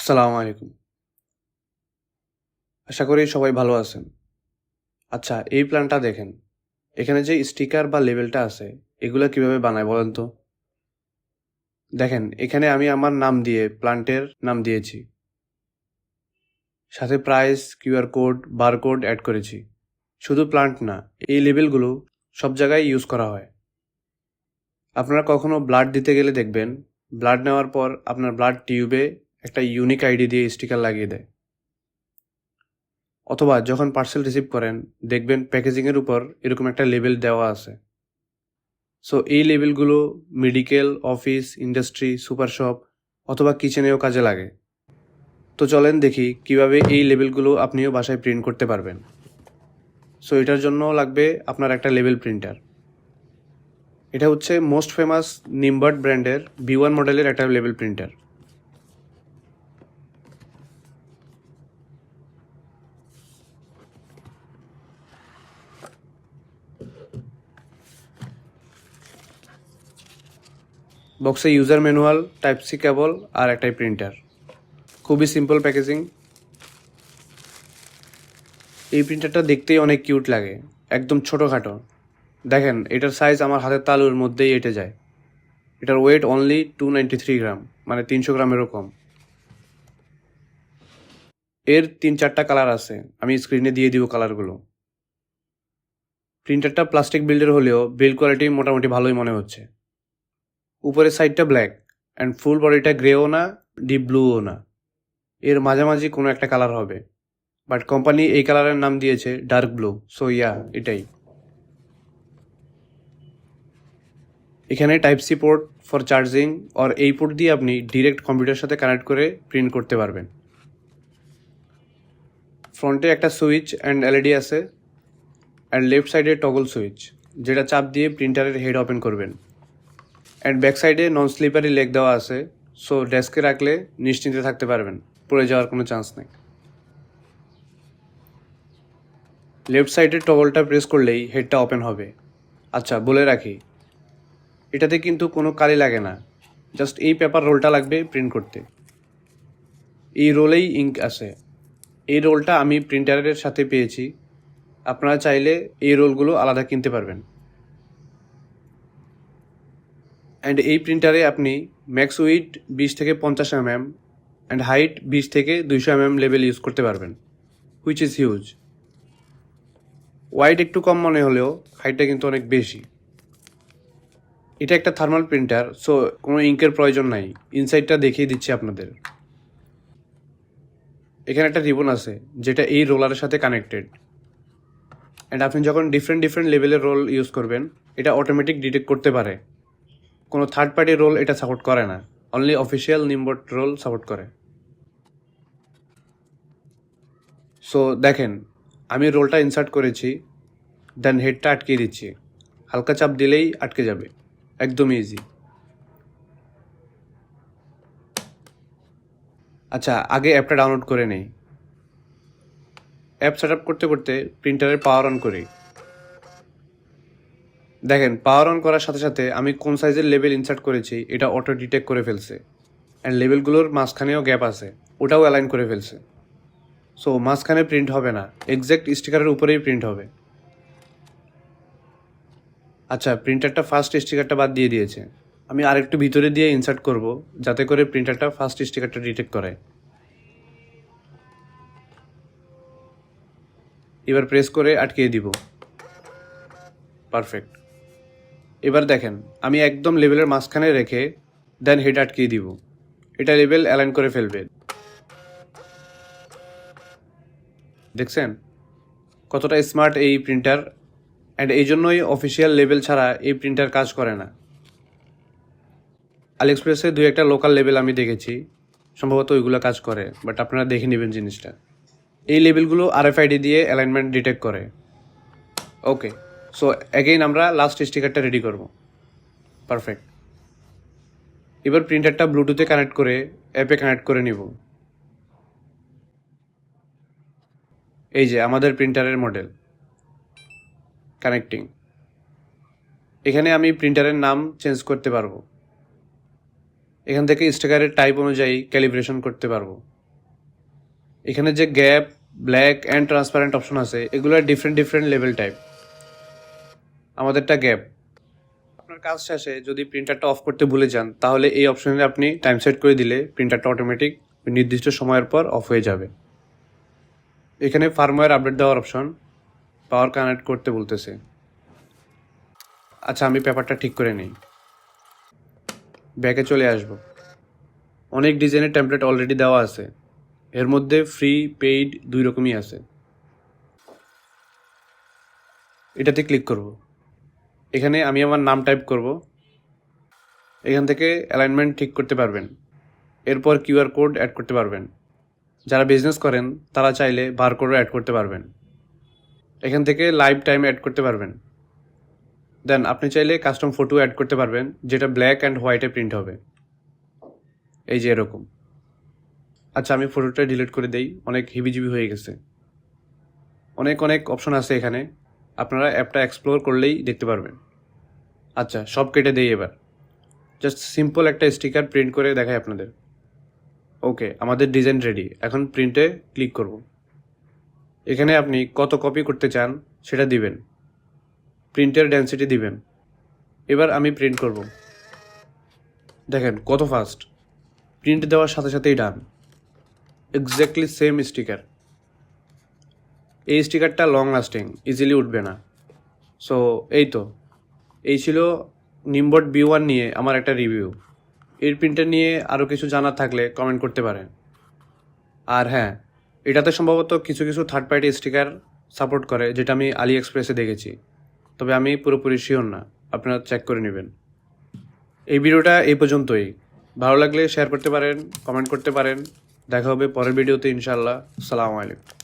আসসালামু আলাইকুম। আশা করি সবাই ভালো আছেন। আচ্ছা, এই প্ল্যানটা দেখেন। এখানে যে স্টিকার বা লেবেলটা আছে, এগুলা কিভাবে বানায় বলেন তো? দেখেন, এখানে আমি আমার নাম দিয়ে প্ল্যান্টের নাম দিয়েছি। সাথে price, QR code, barcode add করেছি। শুধু প্ল্যান্ট না, এই লেবেলগুলো সব জায়গায় ইউজ করা হয়। আপনারা কখনো ব্লাড দিতে গেলে দেখবেন, ব্লাড নেওয়ার পর আপনার ব্লাড টিউবে একটা ইউনিক আইডি দিয়ে স্টিকার লাগিয়ে দেয়। অথবা যখন পার্সেল রিসিভ করেন, দেখবেন প্যাকেজিংয়ের উপর এরকম একটা লেবেল দেওয়া আছে। সো এই লেবেলগুলো medical, office, industry, super shop অথবা কিচেনেও কাজে লাগে। তো চলেন দেখি কিভাবে এই লেবেলগুলো আপনিও বাসায় প্রিন্ট করতে পারবেন। সো এটার জন্য লাগবে আপনার একটা লেবেল প্রিন্টার। এটা হচ্ছে মোস্ট ফেমাস নিমবার্ড ব্র্যান্ডের B1 মডেলের একটা লেবেল প্রিন্টার। বক্সে user manual, type C cable আর একটাই প্রিন্টার। খুবই সিম্পল প্যাকেজিং। এই প্রিন্টারটা দেখতেই অনেক কিউট লাগে, একদম ছোটোখাটো। দেখেন, এটার সাইজ আমার হাতের তালুর মধ্যেই এঁটে যায়। এটার ওয়েট অনলি 293 গ্রাম, মানে 300 গ্রামেরও কম। এর 3-4টা কালার আছে, আমি স্ক্রিনে দিয়ে দিব কালারগুলো। প্রিন্টারটা প্লাস্টিক বিল্ডের হলেও বিল্ড কোয়ালিটি মোটামুটি ভালোই মনে হচ্ছে। উপরের সাইডটা ব্ল্যাক অ্যান্ড ফুল বডিটা গ্রেও না, ডিপ ব্লুও না, এর মাঝামাঝি কোনো একটা কালার হবে। বাট কোম্পানি এই কালারের নাম দিয়েছে ডার্ক ব্লু, সো ইয়া, এটাই। এখানে type C port for charging, আর এই পোর্ট দিয়ে আপনি ডিরেক্ট কম্পিউটারের সাথে কানেক্ট করে প্রিন্ট করতে পারবেন। ফ্রন্টে একটা সুইচ অ্যান্ড এলইডি আছে, অ্যান্ড লেফট সাইডে টগল সুইচ, যেটা চাপ দিয়ে প্রিন্টারের হেড ওপেন করবেন। অ্যান্ড ব্যাক সাইডে নন স্লিপারি লেগ দেওয়া আছে, সো ডেস্কে রাখলে নিশ্চিন্তে থাকতে পারবেন, পড়ে যাওয়ার কোনো চান্স নেই। লেফট সাইডের টগলটা প্রেস করলেই হেডটা ওপেন হবে। আচ্ছা, বলে রাখি, এটাতে কিন্তু কোনো কালি লাগে না, জাস্ট এই পেপার রোলটা লাগবে প্রিন্ট করতে। এই রোলেই ইঙ্ক আছে। এই রোলটা আমি প্রিন্টারের সাথে পেয়েছি, আপনারা চাইলে এই রোলগুলো আলাদা কিনতে পারবেন। অ্যান্ড এই প্রিন্টারে আপনি ম্যাক্স উইড 20 থেকে 50 অ্যান্ড হাইট 20 থেকে 200 লেভেল ইউজ করতে পারবেন, হুইচ ইজ হিউজ। ওয়াইড একটু কম মনে হলেও হাইটটা কিন্তু অনেক বেশি। এটা একটা থার্মাল প্রিন্টার, সো কোনো ইঙ্কের প্রয়োজন নাই। ইনসাইডটা দেখিয়ে দিচ্ছি আপনাদের। এখানে একটা রিবন আছে, যেটা এই রোলারের সাথে কানেক্টেড। অ্যান্ড আপনি যখন ডিফারেন্ট লেভেলের রোল ইউজ করবেন, এটা অটোমেটিক ডিটেক্ট করতে পারে। কোনো থার্ড পার্টি রোল এটা সাপোর্ট করে না, অনলি অফিসিয়াল নিমবোর্ড রোল সাপোর্ট করে। সো দেখেন, আমি রোলটা ইনসার্ট করেছি, দেন হেডটা আটকিয়ে দিচ্ছি। হালকা চাপ দিলেই আটকে যাবে, একদম ইজি। আচ্ছা, আগে অ্যাপটা ডাউনলোড করে নেই। অ্যাপ সেট আপ করতে করতে প্রিন্টারের পাওয়ার অন করি। দেখেন, পাওয়ার অন করার সাথে সাথে আমি কোন সাইজের লেবেল ইনসার্ট করেছি এটা অটো ডিটেক্ট করে ফেলছে। অ্যান্ড লেবেলগুলোর মাঝখানেও গ্যাপ আছে, ওটাও অ্যালাইন করে ফেলছে। সো মাঝখানে প্রিন্ট হবে না, এক্স্যাক্ট স্টিকারের উপরেই প্রিন্ট হবে। আচ্ছা, প্রিন্টারটা ফার্স্ট স্টিকারটা বাদ দিয়ে দিয়েছে। আমি আরেকটু ভিতরে দিয়ে ইনসার্ট করব, যাতে করে প্রিন্টারটা ফার্স্ট স্টিকারটা ডিটেক্ট করে। এবার প্রেস করে আটকিয়ে দিব। পারফেক্ট। এবার দেখেন, আমি একদম লেবেলের মাঝখানে রেখে দেন হেড আটকিয়ে দিব। এটা লেবেল অ্যালাইন করে ফেলবে। দেখছেন কতটা স্মার্ট এই প্রিন্টার। অ্যান্ড এই জন্যই অফিসিয়াল লেবেল ছাড়া এই প্রিন্টার কাজ করে না। আলিএক্সপ্রেসে 2-1টা লোকাল লেবেল আমি দেখেছি, সম্ভবত ওইগুলো কাজ করে, বাট আপনারা দেখে নেবেন জিনিসটা। এই লেবেলগুলো RFID দিয়ে অ্যালাইনমেন্ট ডিটেক্ট করে। ওকে, সো অ্যাগেইন আমরা লাস্ট স্টিকারটা রেডি করব। পারফেক্ট। এবার প্রিন্টারটা ব্লুটুথে কানেক্ট করে অ্যাপে কানেক্ট করে নিব। এই যে আমাদের প্রিন্টারের মডেল কানেক্টিং। এখানে আমি প্রিন্টারের নাম চেঞ্জ করতে পারবো। এখান থেকে স্টিকারের টাইপ অনুযায়ী ক্যালিব্রেশন করতে পারবো। এখানে যে gap, black and transparent option আছে, এগুলো ডিফারেন্ট লেভেল টাইপ। আমাদেরটা গ্যাপ। আপনার কাজ শেষে যদি প্রিন্টারটা অফ করতে ভুলে যান, তাহলে এই অপশনে আপনি টাইম সেট করে দিলে প্রিন্টারটা অটোমেটিক নির্দিষ্ট সময়ের পর অফ হয়ে যাবে। এখানে ফার্মওয়্যার আপডেট দেওয়ার অপশন, পাওয়ার কানেক্ট করতে বলতেছে। আচ্ছা, আমি পেপারটা ঠিক করে নিই। ব্যাকে চলে আসব। অনেক ডিজাইনের টেমপ্লেট অলরেডি দেওয়া আছে। এর মধ্যে ফ্রি, পেইড দুই রকমই আছে। এটাতে ক্লিক করব। এখানে আমি আমার নাম টাইপ করব। এখান থেকে অ্যালাইনমেন্ট ঠিক করতে পারবেন। এরপর কিউআর কোড অ্যাড করতে পারবেন। যারা বিজনেস করেন তারা চাইলে বারকোডও অ্যাড করতে পারবেন। এখান থেকে লাইভ টাইম অ্যাড করতে পারবেন। দেন আপনি চাইলে কাস্টম ফটো অ্যাড করতে পারবেন, যেটা ব্ল্যাক অ্যান্ড হোয়াইটে প্রিন্ট হবে, এই যে এরকম। আচ্ছা, আমি ফটোটা ডিলিট করে দেই, অনেক হিবিজিবি হয়ে গেছে। অনেক অপশন আছে এখানে, আপনারা অ্যাপটা এক্সপ্লোর করলেই দেখতে পারবেন। আচ্ছা, সব কেটে দেই এবার। জাস্ট সিম্পল একটা স্টিকার প্রিন্ট করে দেখাই আপনাদের। ওকে, আমাদের ডিজাইন রেডি। এখন প্রিন্টে ক্লিক করব। এখানে আপনি কত কপি করতে চান সেটা দিবেন, প্রিন্টের ডেন্সিটি দিবেন। এবার আমি প্রিন্ট করব। দেখেন কত ফাস্ট, প্রিন্ট দেওয়ার সাথে সাথেই ডান। Exactly same sticker. এই স্টিকারটা লং লাস্টিং, ইজিলি উঠবে না। সো এই ছিল নিমবোর্ড B1 নিয়ে আমার একটা রিভিউ। এর প্রিন্টার নিয়ে আরও কিছু জানার থাকলে কমেন্ট করতে পারেন। আর হ্যাঁ, এটাতে সম্ভবত কিছু থার্ড পার্টি স্টিকার সাপোর্ট করে, যেটা আমি আলি এক্সপ্রেসে দেখেছি, তবে আমি পুরোপুরি শিওর না, আপনারা চেক করে নেবেন। এই ভিডিওটা এই পর্যন্তই। ভালো লাগলে শেয়ার করতে পারেন, কমেন্ট করতে পারেন। দেখা হবে পরের ভিডিওতে ইনশাআল্লাহ। আসসালামু আলাইকুম।